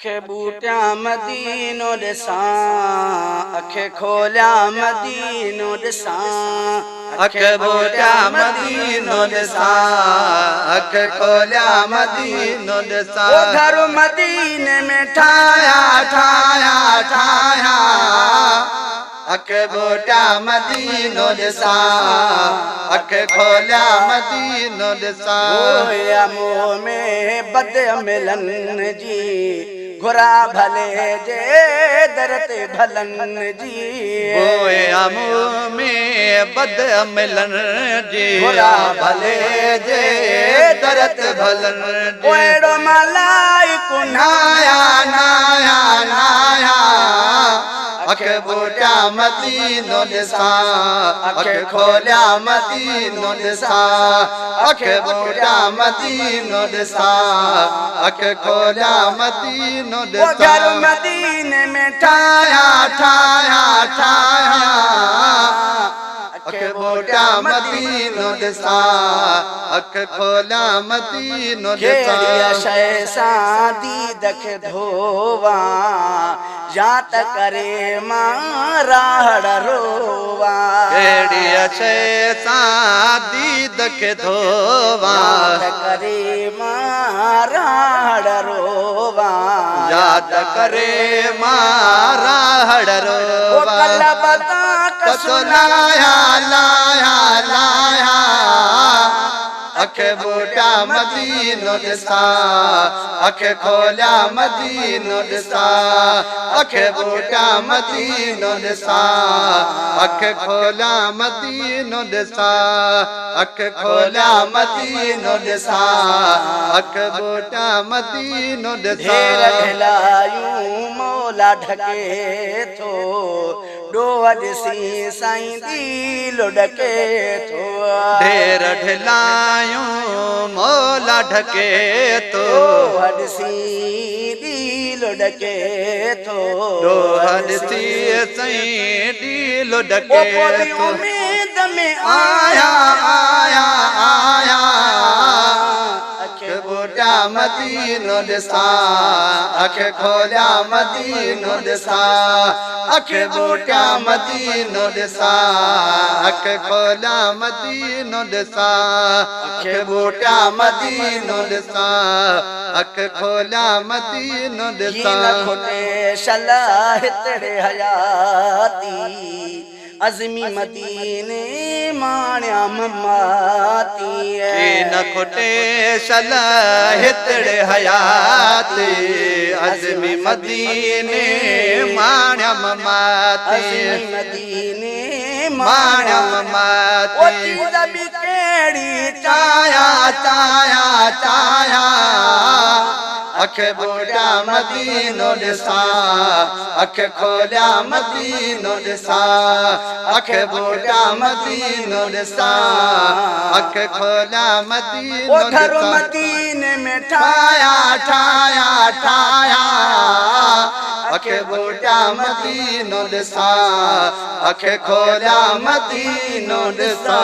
अखे बूटिया मदीनो ॾिसां, अखे खोलिया मदीनो ॾिसां, अखे बूटिया मदीनो ॾिसां, अखे खोलिया मदीनो ॾिसां। वो घर मदीने में ठाया ठाया ठाया, अखे बूटिया मदीनो ॾिसां, अखे खोलिया मदीनो ॾिसां। गोया मुँह में बद मिलन जी, घुरा भले जे दर ते भलन जी। गोया मुँह में बद मिलन जी, घुरा भले जे दर ते भलन जी। ओड़ो मलाई नाया नाया नाया, अखे बूटिया मदीनो ॾिसां, अखे खोलिया मदीनो ॾिसां, अखे बूटिया मदीनो ॾिसां, अखे खोलिया मदीनो ॾिसां। घर मदीने में ठाया ठाया ठाया, अखे बूटिया मदीनो ॾिसां, अखे खोलिया मदीनो ॾिसां। शय सां दीद खे धोवा, या त करे मां राहड़ रोवा। कहिड़ी शइ सां दीद खे धोवा, याद करे मां राहड़ रोवा। याद करे मां राहड़ रोवा। कल बता कसो लाया लाया लाया, अखे बूटिया मदीनो ॾिसां, अखे खोलिया मदीनो ॾिसां, अखे बूटिया मदीनो ॾिसां, अखे खोलिया मदीनो ॾिसां, अखे खोलिया मदीनो ॾिसां, अखे बूटिया मदीनो ॾिसां। ढिलायूं मौला ढके थो, ॾोह ॾिसी साईं दिल ढके थो। ढेर ढिलायूं मौला ढके थो, ॾोह ॾिसी दिल ढके थो। ॾोह ॾिसी साईं दिल ढके थो। उम्मीद में आया आया आया, अखे बूटिया मदीनो ॾिसां, अखे खोलिया मदीनो ॾिसां, अखे बूटिया मदीनो ॾिसां, अखे खोलिया मदीनो ॾिसां, अखे बूटिया मदीनो ॾिसां, अखे खोलिया मदीनो ॾिसां। खोटे शला हितड़े हयाती, अज़मी मदीने माण्या ममाती। न खुटे शल हितड़े हयाती, अज़मी मदीने माण्या ममाती। मदीने माण्या ममाती। भी केड़ी चाया चाया चाया, अखे बूटिया मदीनो ॾिसां, अखे खोलिया मदीनो ॾिसां, अखे बूटिया मदीनो ॾिसां, अखे खोलिया मदीनो ॾिसां। मदीने में ठाया ठाया ठाया, अखे बूटिया मदीनो ॾिसां, अखे खोलिया मदीनो ॾिसां।